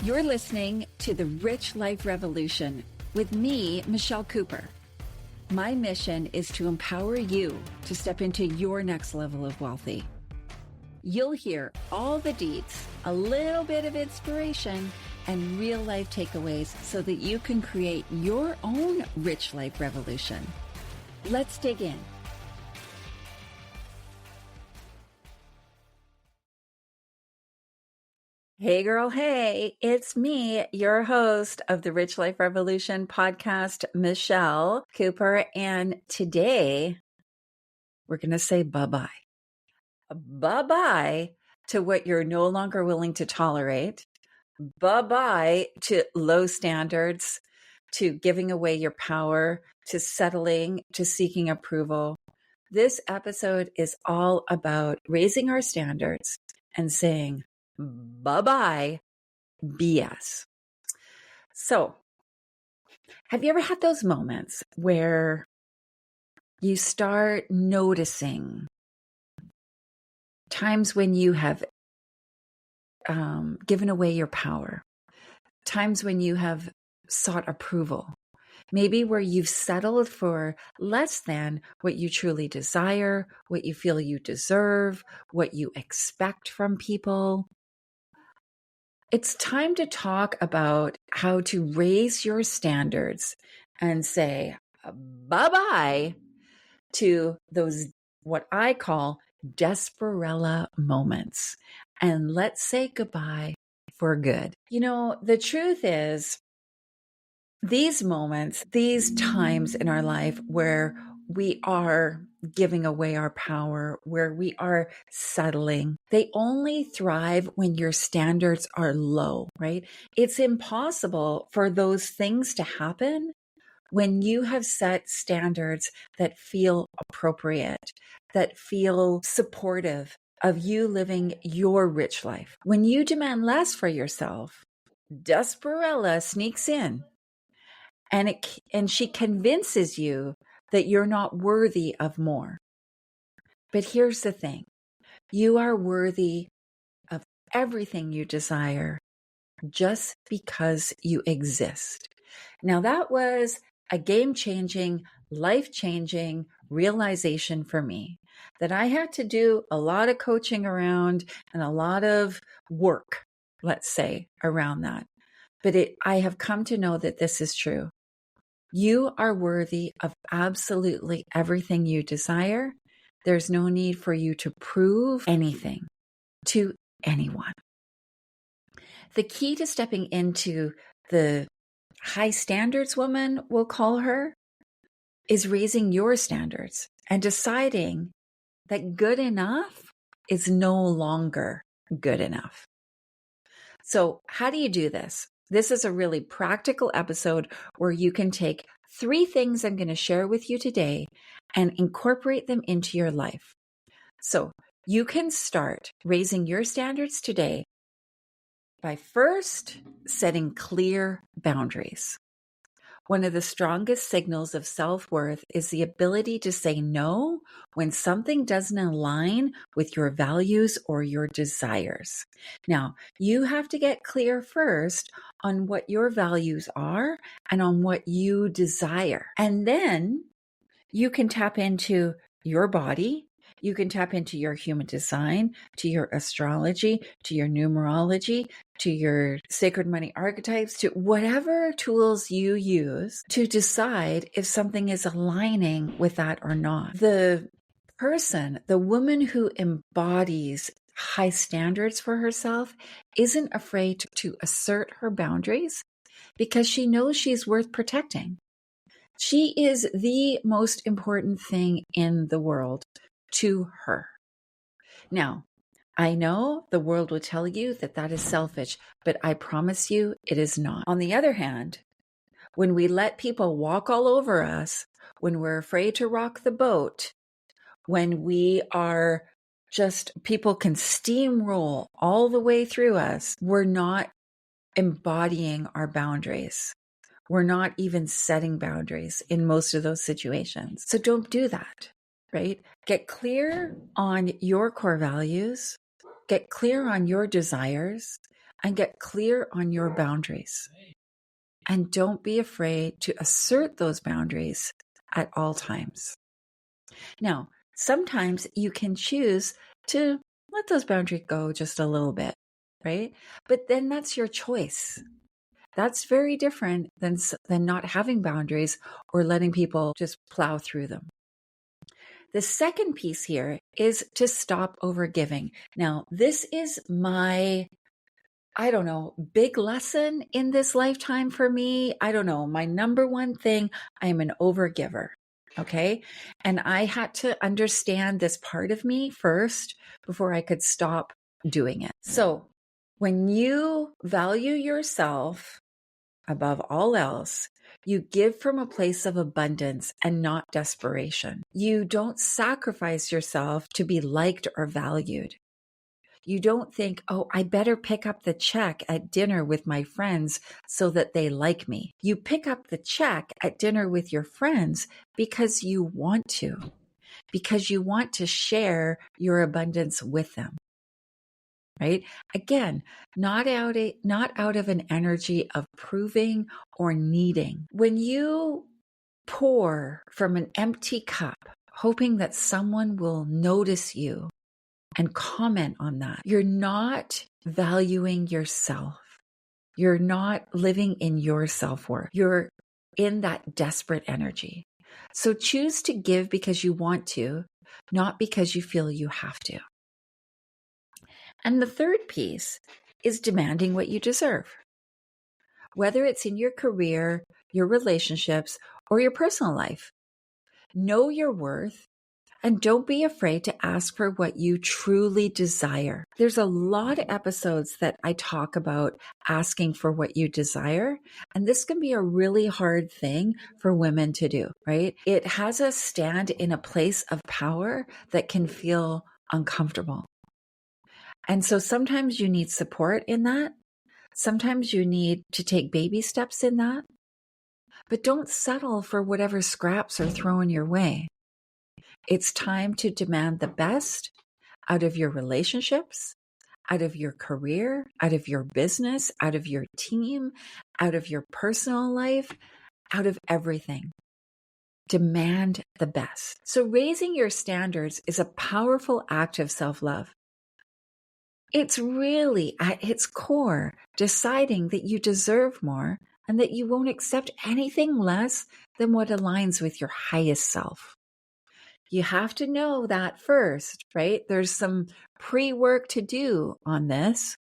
You're listening to The Rich Life Revolution with me, Michelle Cooper. My mission is to empower you to step into your next level of wealthy. You'll hear all the deets, a little bit of inspiration, and real life takeaways so that you can create your own rich life revolution. Let's dig in. Hey girl, hey, it's me, your host of the Rich Life Revolution podcast, Michelle Cooper. And today we're going to say bye-bye. Bye-bye to what you're no longer willing to tolerate. Bye-bye to low standards, to giving away your power, to settling, to seeking approval. This episode is all about raising our standards and saying bye-bye BS. So, have you ever had those moments where you start noticing times when you have given away your power, times when you have sought approval, maybe where you've settled for less than what you truly desire, what you feel you deserve, what you expect from people? It's time to talk about how to raise your standards and say bye-bye to those, what I call Desperella moments. And let's say goodbye for good. You know, the truth is, these moments, these times in our life where we are giving away our power, where we are settling, they only thrive when your standards are low, right? It's impossible for those things to happen when you have set standards that feel appropriate, that feel supportive of you living your rich life. When you demand less for yourself, Desperella sneaks in and she convinces you that you're not worthy of more. But here's the thing. You are worthy of everything you desire just because you exist. Now, that was a game-changing, life-changing realization for me, that I had to do a lot of coaching around and a lot of work, let's say, around that. But I have come to know that this is true. You are worthy of absolutely everything you desire. There's no need for you to prove anything to anyone. The key to stepping into the high standards woman, we'll call her, is raising your standards and deciding that good enough is no longer good enough. So how do you do this? This is a really practical episode where you can take 3 things I'm going to share with you today and incorporate them into your life. So you can start raising your standards today by first setting clear boundaries. One of the strongest signals of self-worth is the ability to say no when something doesn't align with your values or your desires. Now, you have to get clear first on what your values are and on what you desire. And then you can tap into your body. You can tap into your human design, to your astrology, to your numerology, to your sacred money archetypes, to whatever tools you use to decide if something is aligning with that or not. The woman who embodies high standards for herself isn't afraid to assert her boundaries because she knows she's worth protecting. She is the most important thing in the world to her. Now, I know the world will tell you that that is selfish, but I promise you it is not. On the other hand, when we let people walk all over us, when we're afraid to rock the boat, when we are just, people can steamroll all the way through us, we're not embodying our boundaries. We're not even setting boundaries in most of those situations. So don't do that. Right? Get clear on your core values, get clear on your desires, and get clear on your boundaries. And don't be afraid to assert those boundaries at all times. Now, sometimes you can choose to let those boundaries go just a little bit, right? But then that's your choice. That's very different than not having boundaries or letting people just plow through them. The second piece here is to stop overgiving. Now, this is my big lesson in this lifetime for me. My number one thing, I'm an overgiver. Okay. And I had to understand this part of me first before I could stop doing it. So when you value yourself above all else, you give from a place of abundance and not desperation. You don't sacrifice yourself to be liked or valued. You don't think, oh, I better pick up the check at dinner with my friends so that they like me. You pick up the check at dinner with your friends because you want to share your abundance with them. Right? Again, not out of an energy of proving or needing. When you pour from an empty cup, hoping that someone will notice you and comment on that, you're not valuing yourself. You're not living in your self-worth. You're in that desperate energy. So choose to give because you want to, not because you feel you have to. And the third piece is demanding what you deserve. Whether it's in your career, your relationships, or your personal life, know your worth and don't be afraid to ask for what you truly desire. There's a lot of episodes that I talk about asking for what you desire, and this can be a really hard thing for women to do, right? It has us stand in a place of power that can feel uncomfortable. And so sometimes you need support in that. Sometimes you need to take baby steps in that. But don't settle for whatever scraps are thrown your way. It's time to demand the best out of your relationships, out of your career, out of your business, out of your team, out of your personal life, out of everything. Demand the best. So raising your standards is a powerful act of self-love. It's really, at its core, deciding that you deserve more and that you won't accept anything less than what aligns with your highest self. You have to know that first, right? There's some pre-work to do on this,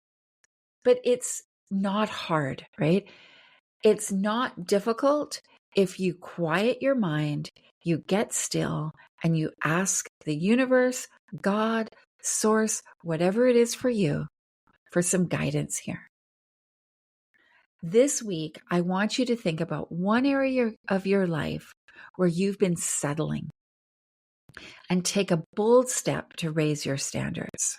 but it's not hard, right? It's not difficult if you quiet your mind, you get still, and you ask the universe, God, source, whatever it is for you, for some guidance here. This week, I want you to think about one area of your life where you've been settling and take a bold step to raise your standards.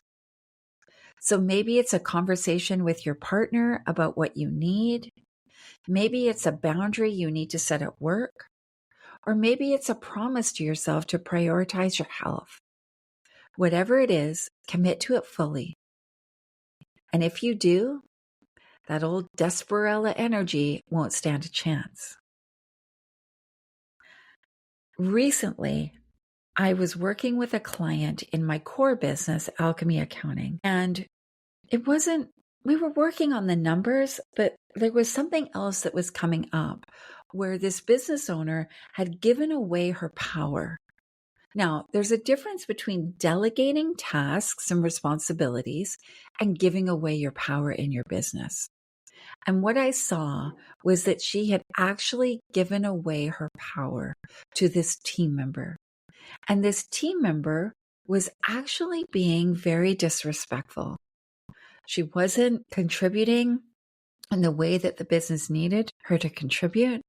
So maybe it's a conversation with your partner about what you need. Maybe it's a boundary you need to set at work. Or maybe it's a promise to yourself to prioritize your health. Whatever it is, commit to it fully. And if you do, that old Desperella energy won't stand a chance. Recently, I was working with a client in my core business, Alchemy Accounting, and we were working on the numbers, but there was something else that was coming up where this business owner had given away her power. Now, there's a difference between delegating tasks and responsibilities and giving away your power in your business. And what I saw was that she had actually given away her power to this team member. And this team member was actually being very disrespectful. She wasn't contributing in the way that the business needed her to contribute.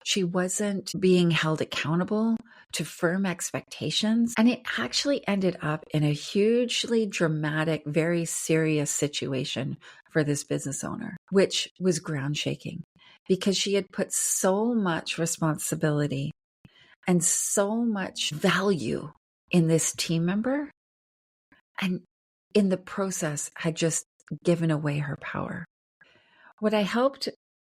She wasn't being held accountable to firm expectations. And it actually ended up in a hugely dramatic, very serious situation for this business owner, which was ground shaking because she had put so much responsibility and so much value in this team member, and in the process had just given away her power. What I helped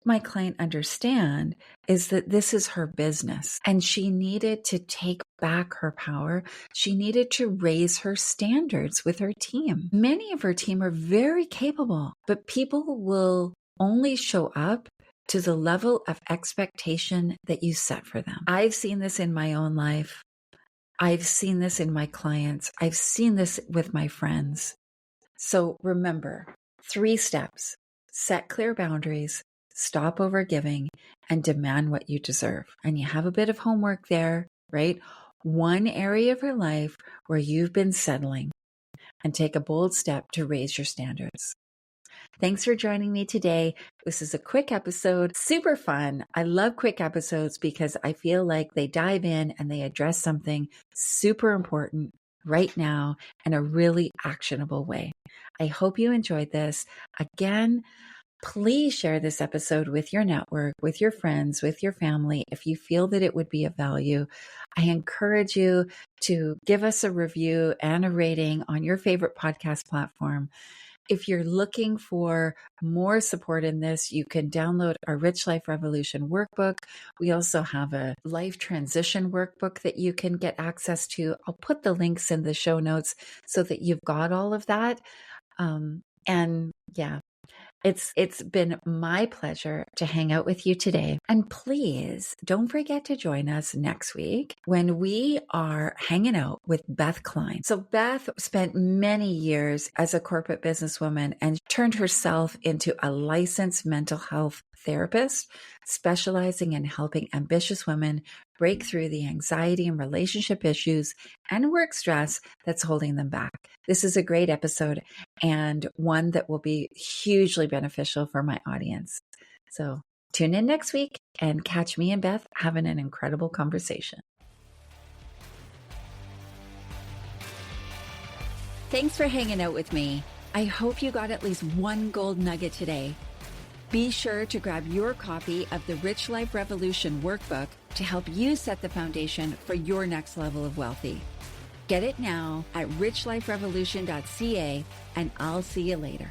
my client understand is that this is her business and she needed to take back her power. She needed to raise her standards with her team. Many of her team are very capable, but people will only show up to the level of expectation that you set for them. I've seen this in my own life. I've seen this in my clients. I've seen this with my friends. So remember, 3 steps: set clear boundaries, stop overgiving, and demand what you deserve. And you have a bit of homework there, right? One area of your life where you've been settling, and take a bold step to raise your standards. Thanks for joining me today. This is a quick episode, super fun. I love quick episodes because I feel like they dive in and they address something super important right now in a really actionable way. I hope you enjoyed this. Again, please share this episode with your network, with your friends, with your family, if you feel that it would be of value. I encourage you to give us a review and a rating on your favorite podcast platform. If you're looking for more support in this, you can download our Rich Life Revolution workbook. We also have a life transition workbook that you can get access to. I'll put the links in the show notes so that you've got all of that. It's been my pleasure to hang out with you today. And please don't forget to join us next week when we are hanging out with Beth Klein. So Beth spent many years as a corporate businesswoman and turned herself into a licensed mental health therapist, specializing in helping ambitious women break through the anxiety and relationship issues and work stress that's holding them back. This is a great episode and one that will be hugely beneficial for my audience. So tune in next week and catch me and Beth having an incredible conversation. Thanks for hanging out with me. I hope you got at least one gold nugget today. Be sure to grab your copy of the Rich Life Revolution workbook to help you set the foundation for your next level of wealthy. Get it now at richliferevolution.ca, and I'll see you later.